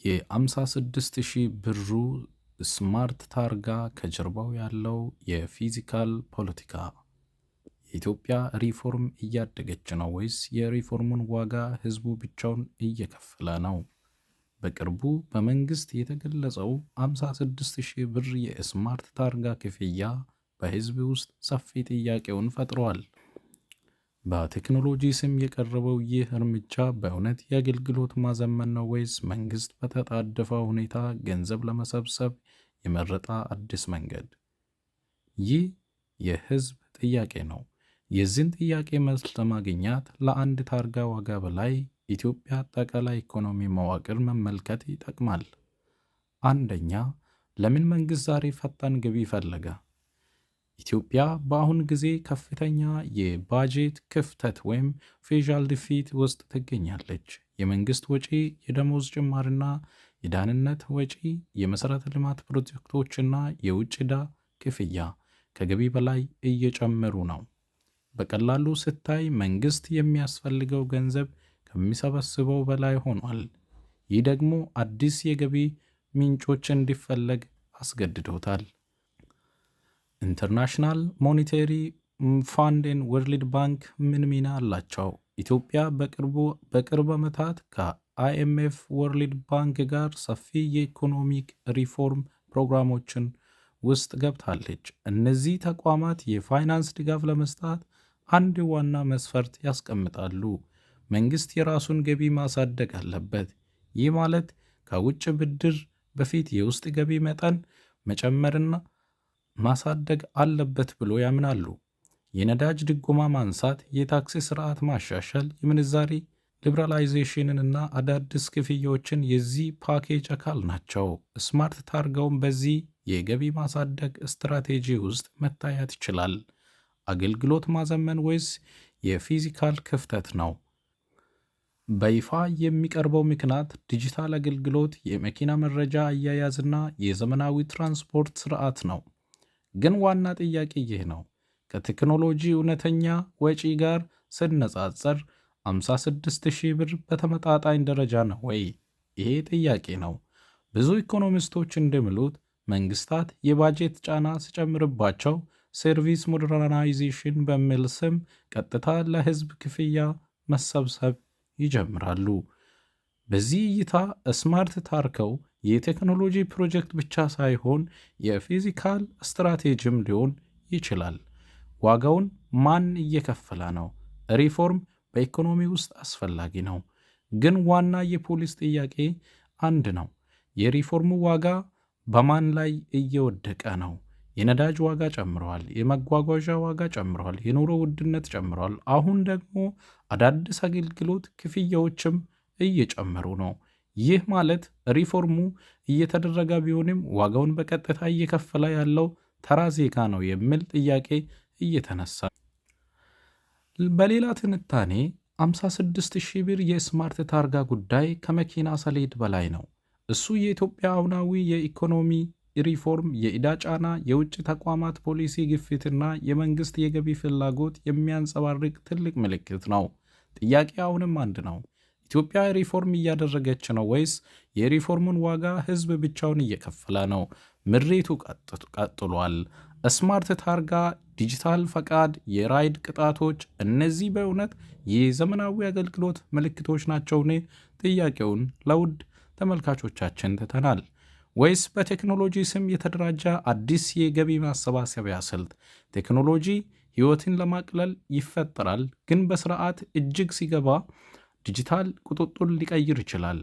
የ56,000 ብሩ ስማርት ታርጋ ከጀርባው ያለው የፊዚካል ፖለቲካ። የኢትዮጵያ ሪፎርም እያደገች ነው ወይስ የሪፎርሙን ዋጋ ህዝቡ ብቻውን እየከፈለ ነው? በቅርቡ በመንግስት የተገለጸው 56,000 ብር የስማርት ታርጋ ክፍያ በህዝብ ውስጥ ሰፊ ጥያቄውን ፈጥሯል። በቴክኖሎጂ ስም የቀረበው ይህ እርምጃ በእውነት የአገልግሎት ማዘመን ነው ወይስ መንግስት በተጣደፈ ሁኔታ ገንዘብ ለመሰብሰብ የመረጠ አዲስ መንገድ? ይህ የህዝብ ጥያቄ ነው። የዚህን ጥያቄ መልስ ለማግኘት ለአንድ ታርጋ ዋጋ በላይ ኢትዮጵያ አጠቃላይ ኢኮኖሚ መዋቅር መመልከት ይጠቅማል። አንደኛ፣ ለምን መንግስት ዛሬ ፈጣን ገቢ ፈለገ? ኢትዮጵያ በአሁን ጊዜ ከፍተኛ የባጀት ክፍተት ወይም ፊስካል ዲፊሲት ውስጥ ትገኛለች። የመንግስት ወጪ፣ የደሞዝ ጭማሪና የደህንነት ወጪ፣ የመሰረተ ልማት ፕሮጀክቶችና የውጭ ዕዳ ክፍያ ከገቢ በላይ እየጨመሩ ነው። በቀላሉ ስታይ መንግስት የሚያስፈልገው ገንዘብ ከሚሰበስበው በላይ ሆኗል። ይህ ደግሞ አዲስ የገቢ ምንጮች እንዲፈለግ አስገድዶታል። ኢንተርናሽናል ሞኔታሪ ፋንድና ወርልድ ባንክ ምን ሚና አላቸው? ኢትዮጵያ በቅርብ ዓመታት ከአይኤምኤፍ ወርልድ ባንክ ጋር ሰፊ የኢኮኖሚክ ሪፎርም ፕሮግራሞችን ውስጥ ገብታለች። እነዚህ ተቋማት የፋይናንስ ድጋፍ ለመስጠት አንድ ዋና መስፈርት ያስቀምጣሉ። መንግስት የራሱን ገቢ ማሳደግ አለበት። ይህ ማለት ከውጭ ብድር በፊት የውስጥ ገቢ መጠን መጨመርና ማሳደግ አለበት ብሎ ያምናሉ። የነዳጅ ድጎማ ማንሳት፣ የታክስ ስርዓት ማሻሻል፣ የምንዛሪ ሊበራላይዜሽንና አዳዲስ ክፍያዎችን የዚህ ፓኬጅ አካል ናቸው። ስማርት ታርጋውን በዚህ የገቢ ማሳደግ ስትራቴጂ ውስጥ መታየት ይችላል። አገልግሎት ማዘመን ወይስ የፊዚካል ክፍተት ነው? በይፋ የሚቀርበው ምክንያት ዲጂታል አገልግሎት፣ የመኪና መረጃ አያያዝና የዘመናዊ ትራንስፖርት ስርዓት ነው። ግን ዋና ጥያቄ ይህ ነው። ከቴክኖሎጂ እውነተኛ ወጪ ጋር ሲነጻጸር 56,000 ብር በተመጣጣኝ ደረጃ ነው ወይ? ይሄ ጥያቄ ነው። ብዙ ኢኮኖሚስቶች እንደሚሉት መንግስታት የባጀት ጫና ሲጨምርባቸው ሰርቪስ ሞደርናይዜሽን በሚል ስም ቀጥታ ለህዝብ ክፍያ መሰብሰብ ይጀምራሉ። በዚህ እይታ ስማርት ታርጋው የቴክኖሎጂ ፕሮጀክት ብቻ ሳይሆን የፊዚካል ስትራቴጂም ሊሆን ይችላል። ዋጋውን ማን እየከፈለ ነው? ሪፎርም በኢኮኖሚ ውስጥ አስፈላጊ ነው፣ ግን ዋና የፖሊስ ጥያቄ አንድ ነው። የሪፎርሙ ዋጋ በማን ላይ እየወደቀ ነው? የነዳጅ ዋጋ ጨምረዋል፣ የመጓጓዣ ዋጋ ጨምረዋል፣ የኑሮ ውድነት ጨምረዋል። አሁን ደግሞ አዳዲስ አገልግሎት ክፍያዎችም እየጨመሩ ነው። ይህ ማለት ሪፎርሙ እየተደረገ ቢሆንም ዋጋውን በቀጥታ እየከፈለ ያለው ተራ ዜጋ ነው የሚል ጥያቄ እየተነሳ። በሌላ ትንታኔ 56,000 ብር የስማርት ታርጋ ጉዳይ ከመኪና ሰሌድ በላይ ነው። እሱ የኢትዮጵያ አሁናዊ የኢኮኖሚ ሪፎርም፣ የዕዳ ጫና፣ የውጭ ተቋማት ፖሊሲ ግፊትና የመንግስት የገቢ ፍላጎት የሚያንጸባርቅ ትልቅ ምልክት ነው። ጥያቄ አሁንም አንድ ነው። ኢትዮጵያ ሪፎርም እያደረገች ነው ወይስ የሪፎርሙን ዋጋ ህዝብ ብቻውን እየከፈለ ነው? ምሬቱ ቀጥሏል። ስማርት ታርጋ፣ ዲጂታል ፈቃድ፣ የራይድ ቅጣቶች፣ እነዚህ በእውነት የዘመናዊ አገልግሎት ምልክቶች ናቸውን? ጥያቄውን ለውድ ተመልካቾቻችን ትተናል። ወይስ በቴክኖሎጂ ስም የተደራጀ አዲስ የገቢ ማሰባሰቢያ ስልት? ቴክኖሎጂ ህይወትን ለማቅለል ይፈጠራል፣ ግን በስርዓት እጅግ ሲገባ ዲጂታል ቁጥጥር ሊቀይር ይችላል።